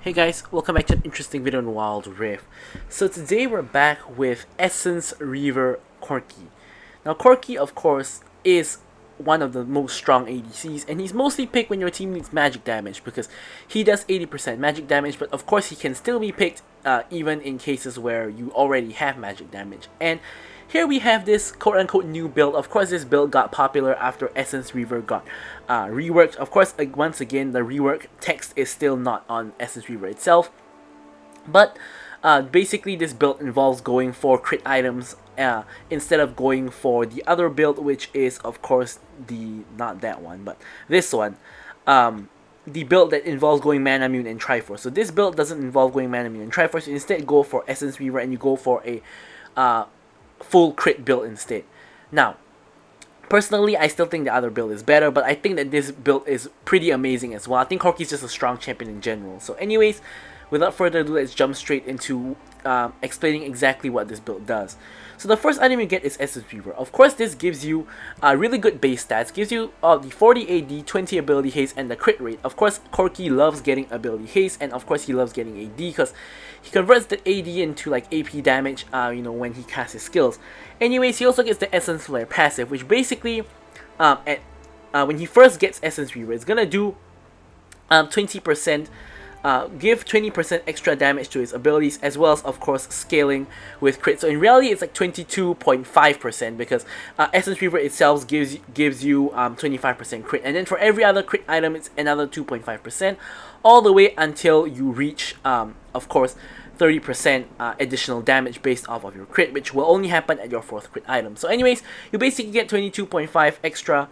Hey guys, welcome back to an interesting video on Wild Rift. So today we're back with Essence Reaver Corki. Now Corki, of course, is one of the most strong ADCs, and he's mostly picked when your team needs magic damage because he does 80% magic damage, but of course he can still be picked even in cases where you already have magic damage. And here we have this quote-unquote new build. Of course, this build got popular after Essence Reaver got reworked. Of course, once again, the rework text is still not on Essence Reaver itself. But basically, this build involves going for crit items instead of going for the other build, which is, of course, not that one, but this one. The build that involves going Mana Immune and Triforce. So this build doesn't involve going Mana Immune and Triforce. You instead go for Essence Reaver and you go for a full crit build instead. Now, personally, I still think the other build is better, but I think that this build is pretty amazing as well. I think Corki's just a strong champion in general. So anyways, without further ado, let's jump straight into explaining exactly what this build does. So the first item you get is Essence Reaver. Of course, this gives you really good base stats. Gives you the 40 AD, 20 ability haste, and the crit rate. Of course, Corki loves getting ability haste, and of course he loves getting AD because he converts the AD into like AP damage, when he casts his skills. Anyways, he also gets the Essence Flare passive, which basically, when he first gets Essence Reaver, it's gonna do 20%. Give 20% extra damage to his abilities, as well as, of course, scaling with crit. So in reality, it's like 22.5% because Essence Reaver itself gives you 25% crit, and then for every other crit item, it's another 2.5%, all the way until you reach, of course, 30% additional damage based off of your crit, which will only happen at your 4th crit item. So anyways, you basically get 22.5 extra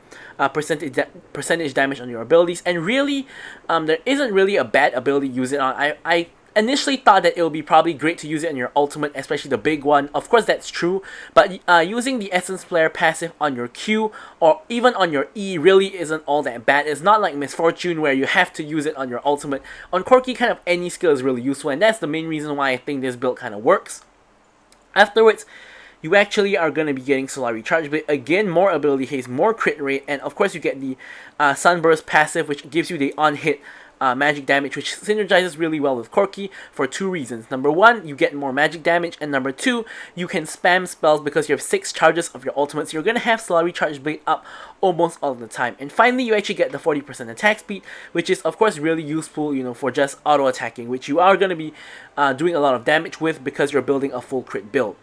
percentage damage on your abilities, and really, there isn't really a bad ability to use it on. I initially thought that it would be probably great to use it on your ultimate, especially the big one. Of course, that's true, but using the Essence Flare passive on your Q or even on your E really isn't all that bad. It's not like Misfortune where you have to use it on your ultimate. On Corki, kind of any skill is really useful, and that's the main reason why I think this build kind of works. Afterwards, you actually are going to be getting Solar Recharge, but again, more ability haste, more crit rate, and of course you get the Sunburst passive, which gives you the on-hit magic damage, which synergizes really well with Corki for 2 reasons. Number 1, you get more magic damage, and number 2, you can spam spells because you have 6 charges of your ultimate, so you're going to have Solar Recharge Blade up almost all the time. And finally, you actually get the 40% attack speed, which is of course really useful, for just auto attacking, which you are going to be doing a lot of damage with because you're building a full crit build.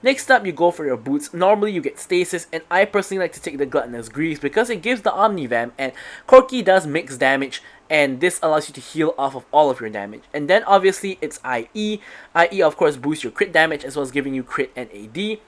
Next up, you go for your boots. Normally you get Stasis, and I personally like to take the Gluttonous Greaves because it gives the Omnivamp, and Corki does mix damage, and this allows you to heal off of all of your damage. And then obviously it's IE. IE of course boosts your crit damage as well as giving you crit and AD.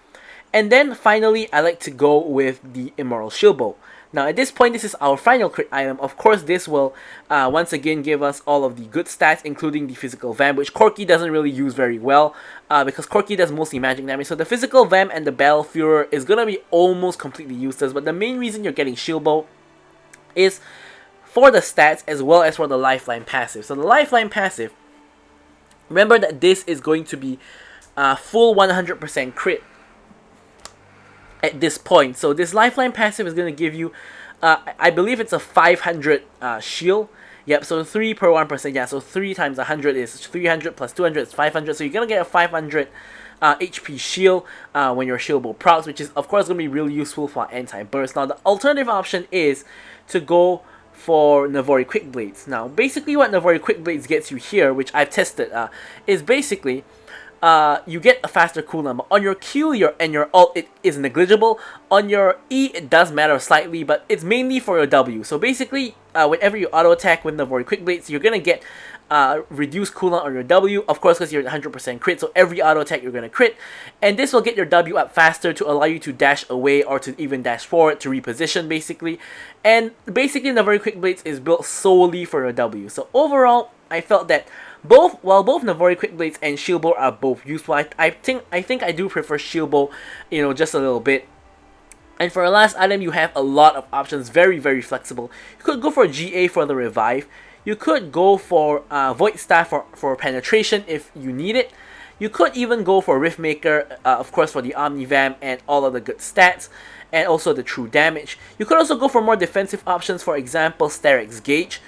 And then finally, I like to go with the Immoral Shield Bow. Now at this point, this is our final crit item. Of course, this will once again give us all of the good stats, including the physical vamp, which Corki doesn't really use very well because Corki does mostly magic damage. So the physical vamp and the Battle Fury is going to be almost completely useless, but the main reason you're getting Shield Bow is for the stats as well as for the Lifeline passive. So the Lifeline passive, remember that this is going to be full 100% crit at this point. So this Lifeline passive is going to give you, I believe it's a 500 shield. Yep, so 3 per 1%. Yeah, so 3 times 100 is 300 plus 200 is 500. So you're going to get a 500 HP shield when your shield bow procs, which is of course going to be really useful for anti-burst. Now the alternative option is to go for Navori Quick Blades. Now basically what Navori Quick Blades gets you here, which I've tested, is basically you get a faster cooldown. But on your Q and your ult, it is negligible. On your E, it does matter slightly, but it's mainly for your W. So basically, whenever you auto attack with the Void Quick Blades, you're gonna get reduced cooldown on your W, of course, because you're at 100% crit. So every auto attack you're gonna crit, and this will get your W up faster to allow you to dash away or to even dash forward to reposition, basically. And basically, the Void Quick Blades is built solely for your W. So overall, I felt that while both Navori Quick Blades and Shield Bow are both useful, I think I do prefer Shield Bow, just a little bit. And for our last item, you have a lot of options, very, very flexible. You could go for GA for the revive. You could go for Void Staff for penetration if you need it. You could even go for Riftmaker, of course, for the Omnivamp and all of the good stats, and also the true damage. You could also go for more defensive options, for example, Sterak's Gauge.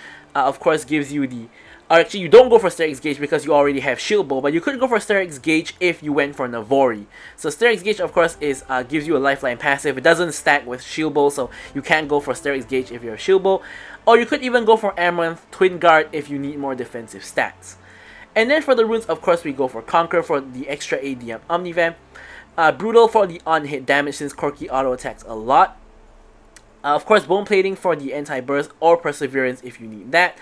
of course gives you the, or actually you don't go for Stair X Gauge because you already have Shield Bow, but you could go for Stair X Gauge if you went for Navori. So Stair X Gauge of course is gives you a lifeline passive. It doesn't stack with Shield Bow, so you can't go for Stair X Gauge if you're a Shield Bow. Or you could even go for Amaranth Twin Guard if you need more defensive stats. And then for the runes, of course, we go for Conquer for the extra ADM Omnivamp. Brutal for the on-hit damage since Corki auto-attacks a lot. Of course, Bone Plating for the anti-burst or Perseverance if you need that.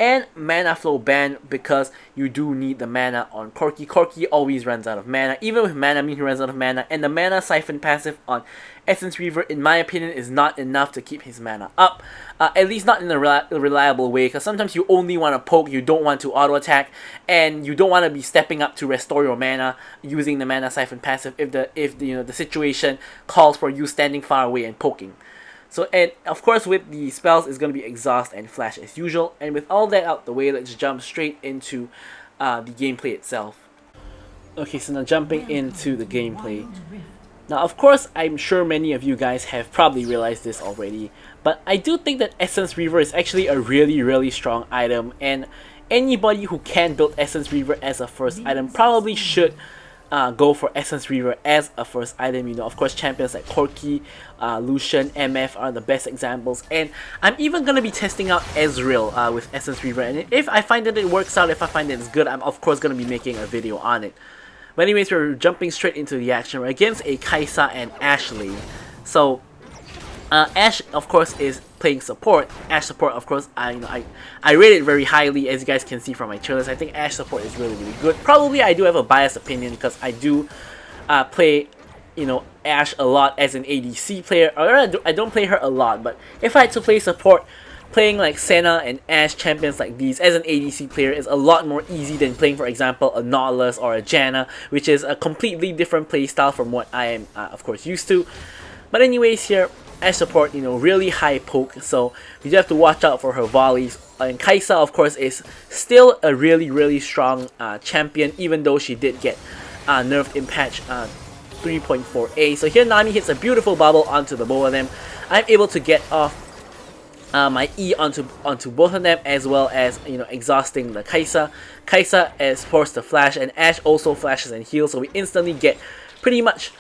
And Mana Flow Ban because you do need the mana on Corki. Corki always runs out of mana. Even with Mana Mean, he runs out of mana. And the Mana Siphon passive on Essence Reaver, in my opinion, is not enough to keep his mana up. At least not in a reliable way, because sometimes you only want to poke, you don't want to auto-attack, and you don't want to be stepping up to restore your mana using the Mana Siphon passive if the situation calls for you standing far away and poking. So, and of course with the spells, it's going to be Exhaust and Flash as usual. And with all that out the way, let's jump straight into the gameplay itself. Okay, so now jumping into the gameplay. Now, of course, I'm sure many of you guys have probably realized this already, but I do think that Essence Reaver is actually a really strong item, and anybody who can build Essence Reaver as a first item probably should go for Essence Reaver as a first item. You know, of course, champions like Corki, Lucian, MF are the best examples, and I'm even going to be testing out Ezreal with Essence Reaver, and if I find that it works out, if I find that it's good, I'm of course going to be making a video on it. But anyways, we're jumping straight into the action. We're against a Kai'Sa and Ashley. So, Ash, of course, is playing support. Ash support, of course, I rate it very highly, as you guys can see from my tier list. I think Ash support is really good. Probably I do have a biased opinion because I do play, Ash a lot as an ADC player. Or I don't play her a lot, but if I had to play support, playing like Senna and Ashe champions like these as an ADC player is a lot more easy than playing, for example, a Nautilus or a Janna, which is a completely different playstyle from what I am, of course, used to. But anyways, here, Ashe support, really high poke, so you do have to watch out for her volleys. And Kai'Sa, of course, is still a really strong champion, even though she did get nerfed in patch 3.4a. So here Nami hits a beautiful bubble onto the both of them. I'm able to get off my E onto both of them, as well as exhausting the Kai'Sa. Kai'Sa is forced to flash, and Ashe also flashes and heals, so we instantly get pretty much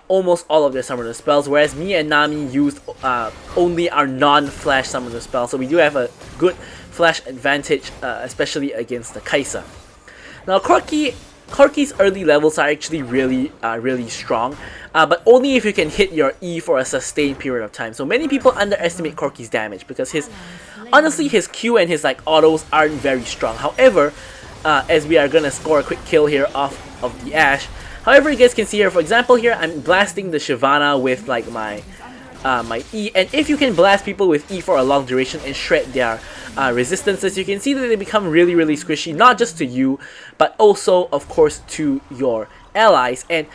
almost all of their summoner spells, whereas me and Nami used only our non-flash summoner spells, so we do have a good flash advantage, especially against the Kai'Sa. Now Corki's early levels are actually really strong, but only if you can hit your E for a sustained period of time. So many people underestimate Corki's damage because honestly his Q and his autos aren't very strong. However, as we are gonna score a quick kill here off of the Ashe. However, you guys can see here, for example, here I'm blasting the Shyvana with my E, and if you can blast people with E for a long duration and shred their resistances, you can see that they become really squishy, not just to you, but also, of course, to your allies. And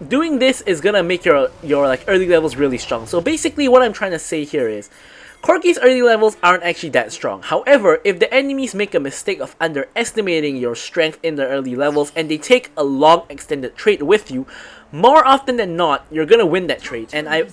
doing this is gonna make your early levels really strong. So basically, what I'm trying to say here is, Corki's early levels aren't actually that strong. However, if the enemies make a mistake of underestimating your strength in the early levels and they take a long extended trade with you, more often than not, you're gonna win that trade, and I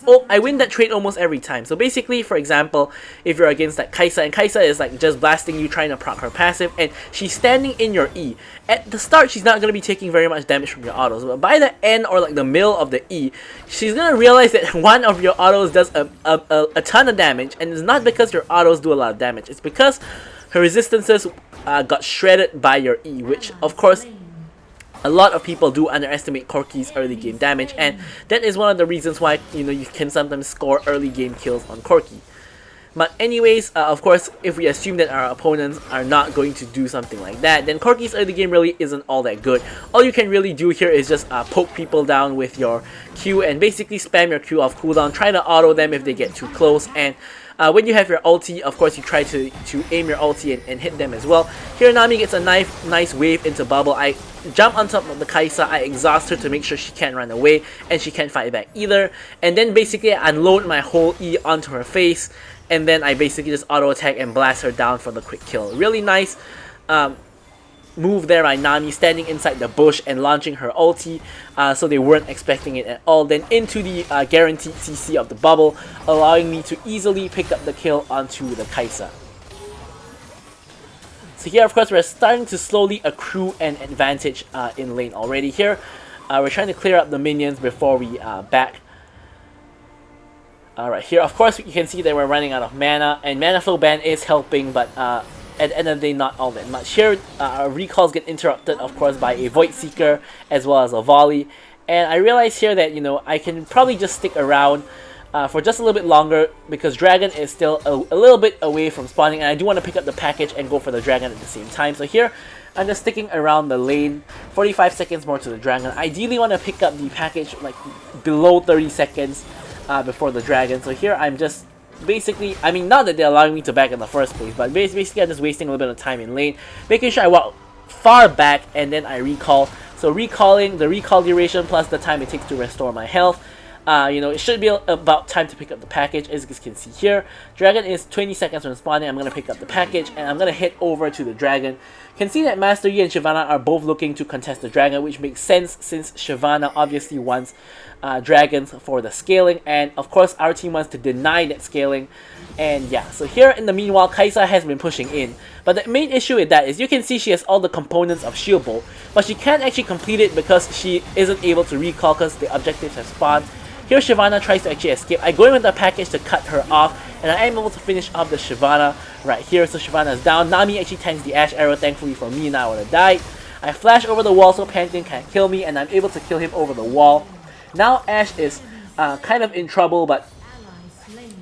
win that trade almost every time. So basically, for example, if you're against Kai'Sa, and Kai'Sa is just blasting you, trying to proc her passive, and she's standing in your E. At the start, she's not gonna be taking very much damage from your autos, but by the end or the middle of the E, she's gonna realize that one of your autos does a ton of damage, and it's not because your autos do a lot of damage. It's because her resistances got shredded by your E, which of course, a lot of people do underestimate Corki's early game damage, and that is one of the reasons why you can sometimes score early game kills on Corki. But anyways, of course, if we assume that our opponents are not going to do something like that, then Corki's early game really isn't all that good. All you can really do here is just poke people down with your Q and basically spam your Q off cooldown, try to auto them if they get too close, and when you have your ulti, of course, you try to aim your ulti and hit them as well. Here Nami gets a nice wave into bubble. I jump on top of the Kai'Sa, I exhaust her to make sure she can't run away and she can't fight back either. And then basically I unload my whole E onto her face, and then I basically just auto attack and blast her down for the quick kill. Really nice move there by Nami, standing inside the bush and launching her ulti, so they weren't expecting it at all. Then into the guaranteed CC of the bubble, allowing me to easily pick up the kill onto the Kai'Sa. So here, of course, we're starting to slowly accrue an advantage in lane already. Here, we're trying to clear up the minions before we back. Alright, here, of course, you can see that we're running out of mana, and mana flow ban is helping, but at the end of the day, not all that much. Here, our recalls get interrupted, of course, by a Void Seeker, as well as a Volley. And I realize here that, you know, I can probably just stick around for just a little bit longer, because Dragon is still a little bit away from spawning, and I do want to pick up the package and go for the Dragon at the same time. So here, I'm just sticking around the lane, 45 seconds more to the Dragon. I ideally want to pick up the package like below 30 seconds before the Dragon. So here, I'm just basically, I mean, not that they're allowing me to back in the first place, but basically I'm just wasting a little bit of time in lane, making sure I walk far back and then I recall. So recalling, the recall duration plus the time it takes to restore my health. You know, it should be about time to pick up the package. As you can see here, Dragon is 20 seconds from spawning. I'm going to pick up the package and I'm going to head over to the Dragon. You can see that Master Yi and Shyvana are both looking to contest the Dragon, which makes sense since Shyvana obviously wants Dragons for the scaling, and of course our team wants to deny that scaling. And yeah, so here in the meanwhile, Kai'Sa has been pushing in, but the main issue with that is you can see she has all the components of Shield Bolt, but she can't actually complete it because she isn't able to recall because the objectives have spawned. Here Shyvana tries to actually escape. I go in with the package to cut her off, and I am able to finish off the Shyvana right here. So Shyvana is down. Nami actually tanks the Ashe arrow, thankfully for me, now I would have died. I flash over the wall so Pantheon can't kill me, and I'm able to kill him over the wall. Now Ashe is kind of in trouble, but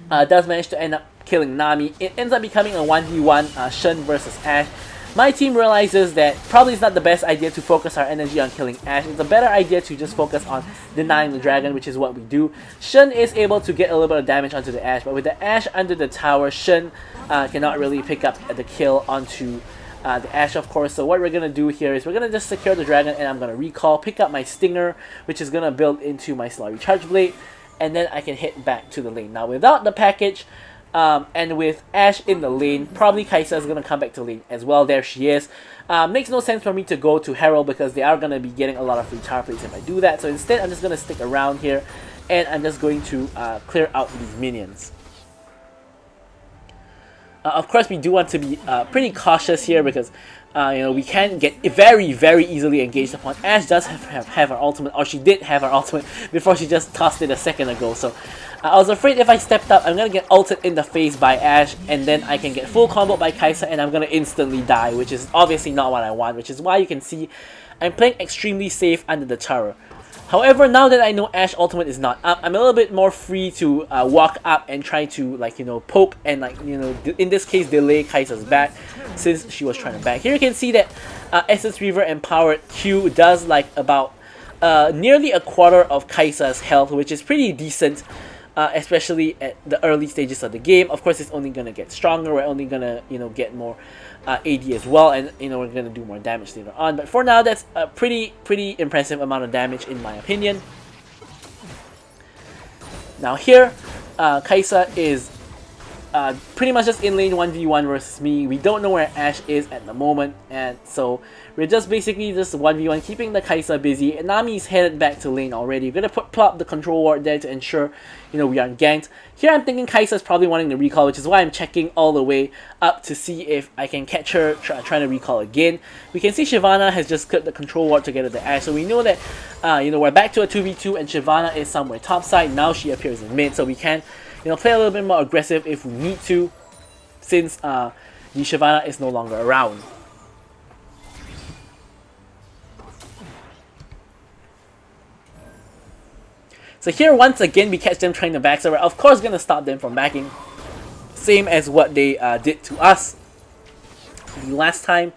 does manage to end up killing Nami. It ends up becoming a 1v1 Shen versus Ashe. My team realizes that probably it's not the best idea to focus our energy on killing Ashe. It's a better idea to just focus on denying the Dragon, which is what we do. Shen is able to get a little bit of damage onto the Ashe, but with the Ashe under the tower, Shen cannot really pick up the kill onto the Ashe, of course. So what we're going to do here is we're going to just secure the Dragon, and I'm going to recall, pick up my Stinger, which is going to build into my Slurry Charge Blade, and then I can hit back to the lane. Now without the package, and with Ashe in the lane, probably Kai'Sa is going to come back to lane as well. There she is. Makes no sense for me to go to Herald because they are going to be getting a lot of free tower plates if I do that. So instead, I'm just going to stick around here and I'm just going to clear out these minions. Of course, we do want to be pretty cautious here because you know, we can get very, very easily engaged upon. Ashe does have her ultimate, or she did have her ultimate before she just tossed it a second ago. So I was afraid if I stepped up, I'm going to get ulted in the face by Ashe, and then I can get full combo by Kai'Sa, and I'm going to instantly die, which is obviously not what I want, which is why you can see I'm playing extremely safe under the tower. However, now that I know Ashe ultimate is not up, I'm a little bit more free to walk up and try to, like, you know, poke and, like, you know, in this case delay Kai'Sa's back since she was trying to back. Here you can see that Essence Reaver Empowered Q does like about nearly a quarter of Kai'Sa's health, which is pretty decent, especially at the early stages of the game. Of course, it's only going to get stronger. We're only going to, you know, get more AD as well, and you know, we're going to do more damage later on. But for now, that's a pretty impressive amount of damage in my opinion. Now here, Kai'Sa is pretty much just in lane 1v1 versus me. We don't know where Ashe is at the moment, and so we're just basically just 1v1, keeping the Kai'Sa busy. And Nami's headed back to lane already. We're gonna plop the control ward there to ensure, you know, we aren't ganked. Here I'm thinking Kai'Sa's probably wanting to recall, which is why I'm checking all the way up to see if I can catch her trying to recall again. We can see Shyvana has just cut the control ward to get at the Ashe, so we know that you know, we're back to a 2v2 and Shyvana is somewhere topside. Now she appears in mid, so we can, you know, play a little bit more aggressive if we need to, since the Shyvana is no longer around. So here, once again, we catch them trying to back, so we're of course going to stop them from backing. Same as what they did to us the last time.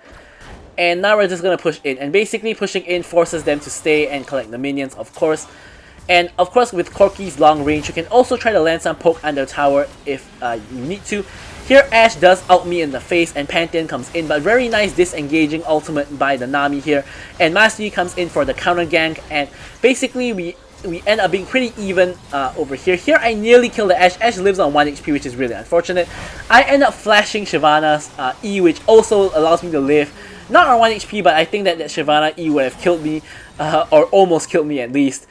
And now we're just going to push in. And basically pushing in forces them to stay and collect the minions, of course. And of course, with Corki's long range, you can also try to land some poke under tower if you need to. Here, Ashe does ult me in the face and Pantheon comes in, but very nice disengaging ultimate by the Nami here. And Master Yi comes in for the counter gank, and basically we end up being pretty even over here. Here I nearly kill the Ashe. Ashe lives on 1 HP, which is really unfortunate. I end up flashing Shyvana's E, which also allows me to live. not on 1 HP, but I think that Shyvana E would have killed me, or almost killed me at least.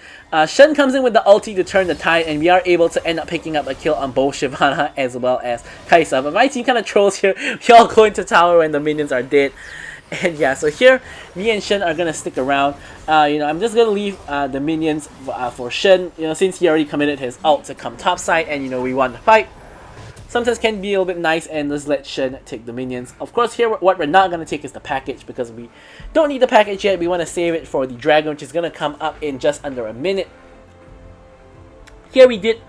Shen comes in with the ulti to turn the tide, and we are able to end up picking up a kill on both Shyvana as well as Kai'Sa. But my team kind of trolls here. We all go into tower when the minions are dead. And yeah, so here, me and Shen are going to stick around. I'm just going to leave the minions for Shen, since he already committed his ult to come topside, and we won the fight. Sometimes can be a little bit nice, and let's let Shen take the minions. Of course, here what we're not going to take is the package, because we don't need the package yet. We want to save it for the dragon, which is going to come up in just under a minute. Here we did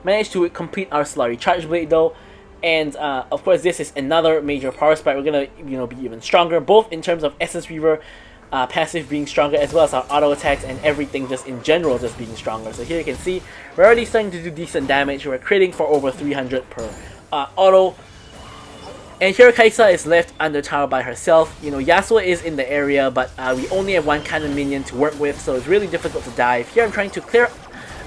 manage to complete our Slurry Charge Blade though, and of course this is another major power spike. We're going to be even stronger, both in terms of Essence Reaver passive being stronger, as well as our auto attacks and everything just in general just being stronger. So here you can see we're already starting to do decent damage. We're critting for over 300 per auto. And here Kai'Sa is left under tower by herself. Yasuo is in the area, but we only have one cannon minion to work with, so it's really difficult to dive. Here I'm trying to clear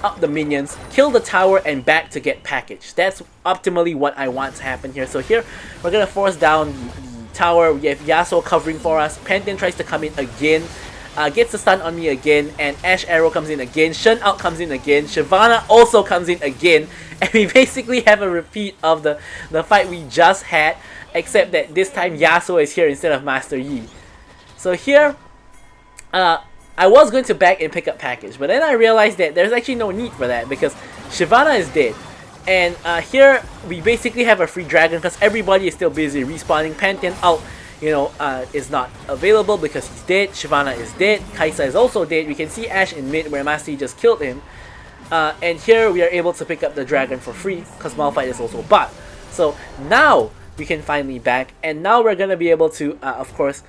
up the minions, kill the tower, and back to get package. That's optimally what I want to happen here. So here we're going to force down the tower. We have Yasuo covering for us. Pantheon tries to come in again, gets the stun on me again, and Ashe Arrow comes in again. Shen Out comes in again. Shyvana also comes in again, and we basically have a repeat of the fight we just had, except that this time Yasuo is here instead of Master Yi. So here, I was going to back and pick up package, but then I realized that there's actually no need for that because Shyvana is dead. And here we basically have a free dragon because everybody is still busy respawning. Pantheon out, is not available because he's dead. Shyvana is dead. Kai'Sa is also dead. We can see Ashe in mid where Master Yi just killed him. And here we are able to pick up the dragon for free because Malphite is also bot. So now we can finally back, and now we're gonna be able to, of course,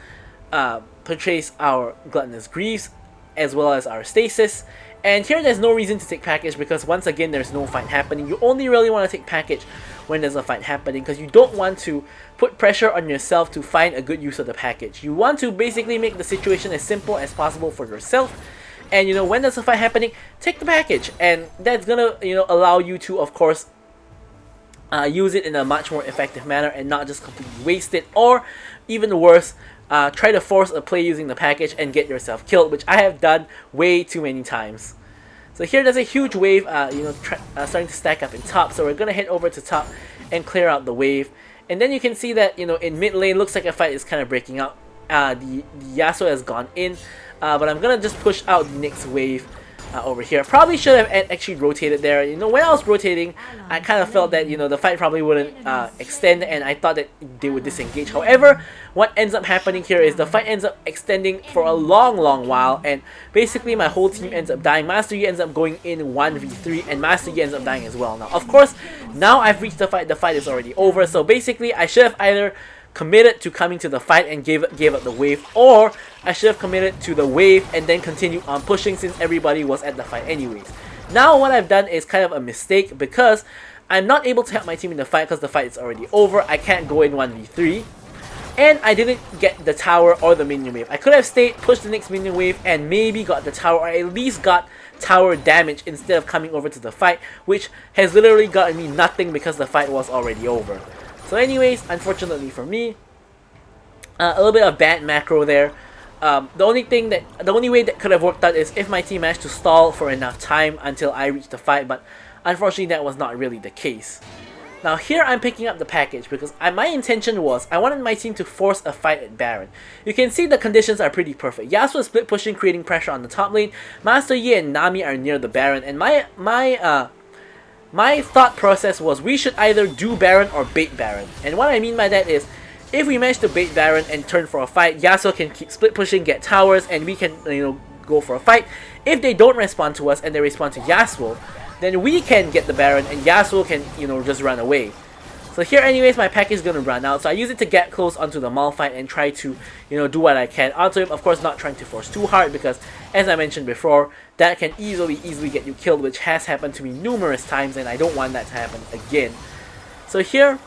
purchase our Gluttonous Greaves as well as our Stasis. And here there's no reason to take package because once again there's no fight happening. You only really want to take package when there's a fight happening because you don't want to put pressure on yourself to find a good use of the package. You want to basically make the situation as simple as possible for yourself. And when there's a fight happening, take the package, and that's gonna allow you to, of course, use it in a much more effective manner and not just completely waste it, or even worse, try to force a play using the package and get yourself killed, which I have done way too many times. So here there's a huge wave starting to stack up in top, so we're gonna head over to top and clear out the wave. And then you can see that in mid lane looks like a fight is kind of breaking out. The Yasuo has gone in, but I'm gonna just push out the next wave over here. Probably should have actually rotated there. When I was rotating, I kind of felt that the fight probably wouldn't extend, and I thought that they would disengage. However, what ends up happening here is the fight ends up extending for a long while, and basically my whole team ends up dying. Master Yi ends up going in 1v3, and Master Yi ends up dying as well. Now, of course, now I've reached the fight. The fight is already over, so basically I should have either committed to coming to the fight and gave up the wave, or I should have committed to the wave and then continued on pushing since everybody was at the fight anyways. Now what I've done is kind of a mistake because I'm not able to help my team in the fight because the fight is already over. I can't go in 1v3, and I didn't get the tower or the minion wave. I could have stayed, pushed the next minion wave, and maybe got the tower, or at least got tower damage instead of coming over to the fight, which has literally gotten me nothing because the fight was already over. So anyways, unfortunately for me, a little bit of bad macro there. The only way that could have worked out is if my team managed to stall for enough time until I reached the fight, but unfortunately that was not really the case. Now here I'm picking up the package because my intention was I wanted my team to force a fight at Baron. You can see the conditions are pretty perfect. Yasuo is split pushing, creating pressure on the top lane. Master Yi and Nami are near the Baron, and my thought process was we should either do Baron or bait Baron. And what I mean by that is, if we manage to bait Baron and turn for a fight, Yasuo can keep split pushing, get towers, and we can go for a fight. If they don't respond to us and they respond to Yasuo, then we can get the Baron and Yasuo can just run away. So here anyways my package is going to run out, so I use it to get close onto the Malphite and try to do what I can onto him. Of course not trying to force too hard because, as I mentioned before, that can easily get you killed, which has happened to me numerous times, and I don't want that to happen again. So here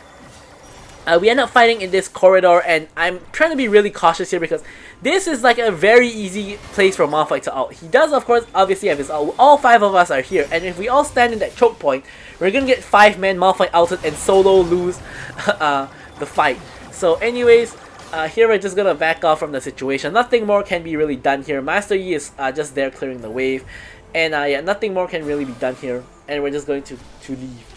we end up fighting in this corridor, and I'm trying to be really cautious here because this is like a very easy place for Malphite to ult. He does, of course, obviously have his ult. All 5 of us are here, and if we all stand in that choke point, we're gonna get 5-man Malphite ulted and solo lose the fight. So anyways, here we're just gonna back off from the situation. Nothing more can be really done here. Master Yi is just there clearing the wave. And yeah, nothing more can really be done here. And we're just going to leave.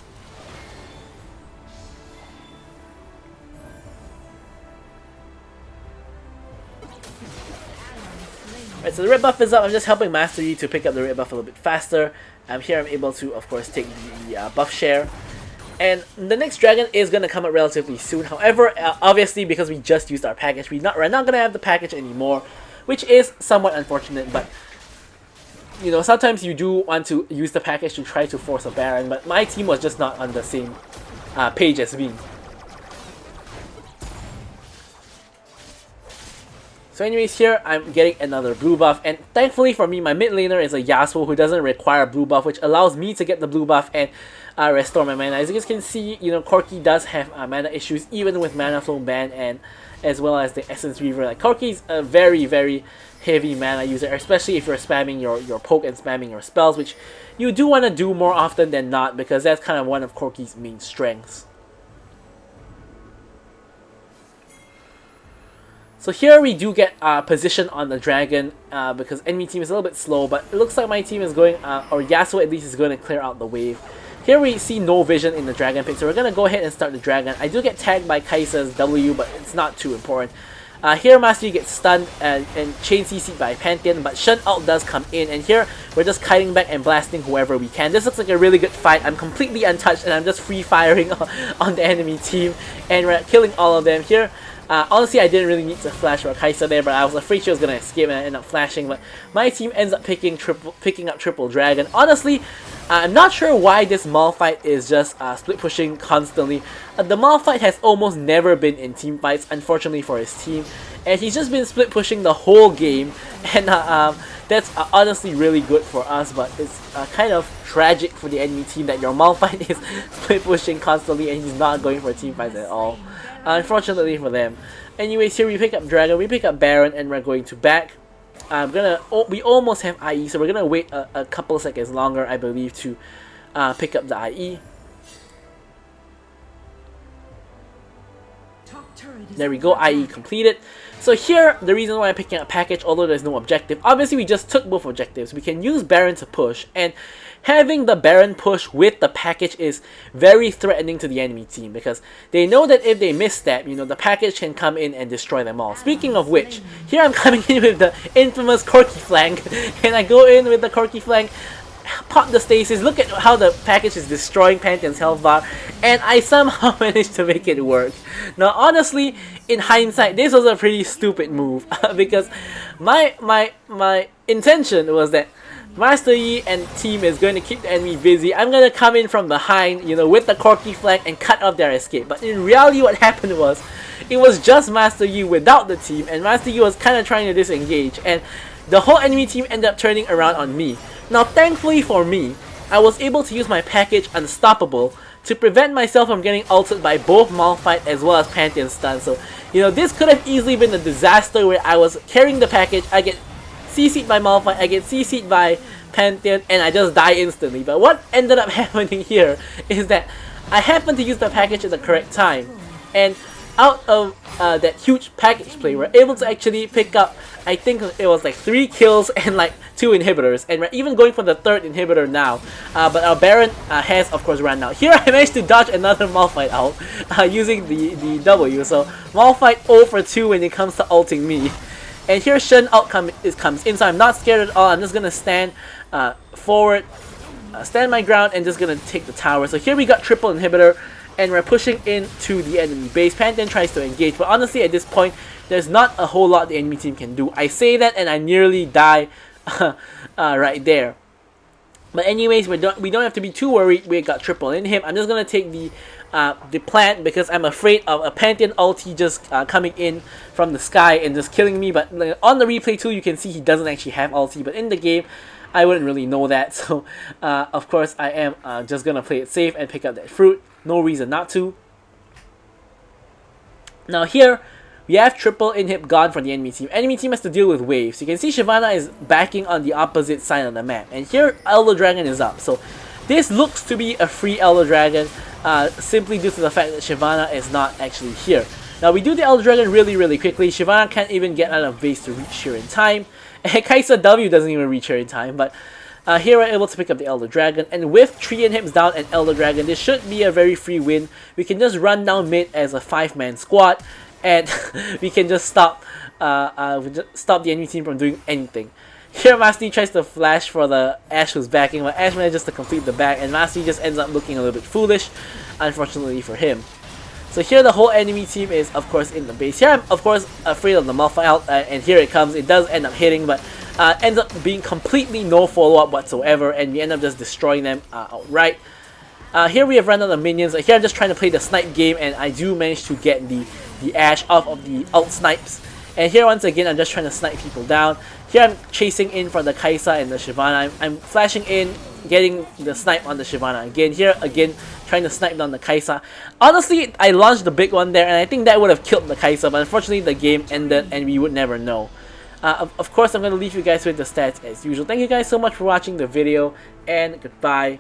Right, so the red buff is up. I'm just helping Master Yi to pick up the red buff a little bit faster. Here I'm able to, of course, take the buff share. And the next dragon is going to come up relatively soon. However, obviously, because we just used our package, we're not going to have the package anymore, which is somewhat unfortunate. But, you know, sometimes you do want to use the package to try to force a Baron, but my team was just not on the same page as me. So anyways, here I'm getting another blue buff, and thankfully for me, my mid laner is a Yasuo who doesn't require blue buff, which allows me to get the blue buff and restore my mana. As you guys can see, you know, Corki does have mana issues even with mana flow ban, and as well as the Essence Reaver. Like, Corki's a very, very heavy mana user, especially if you're spamming your poke and spamming your spells, which you do want to do more often than not, because that's kind of one of Corki's main strengths. So here we do get position on the dragon because enemy team is a little bit slow, but it looks like my team is going, or Yasuo at least is going to clear out the wave. Here we see no vision in the dragon pick, so we're going to go ahead and start the dragon. I do get tagged by Kai'Sa's W, but it's not too important. Here Master Yi gets stunned and chain CC'd by Pantheon, but Shen ult does come in, and here we're just kiting back and blasting whoever we can. This looks like a really good fight. I'm completely untouched and I'm just free firing on the enemy team, and we're killing all of them here. Honestly, I didn't really need to flash for Kai'Sa there, but I was afraid she was going to escape and I ended up flashing. But my team ends up picking up triple dragon. Honestly, I'm not sure why this Malphite is just split pushing constantly. The Malphite has almost never been in team fights, unfortunately for his team. And he's just been split pushing the whole game. And that's honestly really good for us, but it's kind of tragic for the enemy team that your Malphite is split pushing constantly and he's not going for team fights at all. Unfortunately for them. Anyways, here we pick up Dragon, we pick up Baron, and we're going to back. We almost have IE, so we're gonna wait a couple seconds longer, I believe, to pick up the IE. There we go, IE completed. So here, the reason why I'm picking up package, although there's no objective, obviously we just took both objectives. We can use Baron to push, and having the Baron push with the package is very threatening to the enemy team, because they know that if they misstep, you know, the package can come in and destroy them all. Speaking of which, here I'm coming in with the infamous Corki flank, and I go in with the Corki flank, pop the stasis, look at how the package is destroying Pantheon's health bar, and I somehow managed to make it work. Now honestly, in hindsight, this was a pretty stupid move, because my intention was that Master Yi and team is going to keep the enemy busy. I'm going to come in from behind, you know, with the Corki flank and cut off their escape. But in reality, what happened was, it was just Master Yi without the team, and Master Yi was kind of trying to disengage, and the whole enemy team ended up turning around on me. Now, thankfully for me, I was able to use my package Unstoppable to prevent myself from getting ulted by both Malphite as well as Pantheon stun. So, you know, this could have easily been a disaster where I was carrying the package, I get CC'd by Malphite, I get CC'd by Pantheon, and I just die instantly. But what ended up happening here is that I happened to use the package at the correct time, and out of that huge package play, we're able to actually pick up, I think it was like 3 kills and like 2 inhibitors, and we're even going for the 3rd inhibitor now. But our Baron has of course run out. Here I managed to dodge another Malphite out using the W, so Malphite 0 for 2 when it comes to ulting me. And here Shen ult comes in, so I'm not scared at all. I'm just gonna stand forward, stand my ground, and just gonna take the tower. So here we got triple inhibitor, and we're pushing into the enemy base. Pantheon tries to engage, but honestly at this point, there's not a whole lot the enemy team can do. I say that and I nearly die right there. But anyways, we don't have to be too worried. We got triple in him. I'm just gonna take the plant because I'm afraid of a Pantheon ulti just coming in from the sky and just killing me. But on the replay too, you can see he doesn't actually have ulti. But in the game, I wouldn't really know that. So of course, I am just gonna play it safe and pick up that fruit. No reason not to. Now here, we have triple inhib gone for the enemy team. Enemy team has to deal with waves. You can see Shyvana is backing on the opposite side of the map. And here, Elder Dragon is up. So this looks to be a free Elder Dragon simply due to the fact that Shyvana is not actually here. Now we do the Elder Dragon really quickly. Shyvana can't even get out of base to reach here in time. And Kai'Sa W doesn't even reach here in time, but here we're able to pick up the Elder Dragon, and with 3 inhibs down and Elder Dragon, this should be a very free win. We can just run down mid as a 5-man squad, and we can just stop the enemy team from doing anything. Here Masti tries to flash for the Ashe who's backing, but Ashe manages to complete the back, and Masti just ends up looking a little bit foolish, unfortunately for him. So here the whole enemy team is of course in the base. Here I'm of course afraid of the Malphite ult, and here it comes. It does end up hitting, but ends up being completely no follow-up whatsoever, and we end up just destroying them outright. Here we have run out of minions. Here I'm just trying to play the snipe game, and I do manage to get the Ashe off of the ult snipes. And here once again I'm just trying to snipe people down. Here I'm chasing in for the Kai'Sa and the Shyvana. I'm flashing in, getting the snipe on the Shyvana again. Here again, trying to snipe down the Kai'Sa. Honestly, I launched the big one there, and I think that would have killed the Kai'Sa, but unfortunately the game ended and we would never know. Of course, I'm going to leave you guys with the stats as usual. Thank you guys so much for watching the video, and goodbye.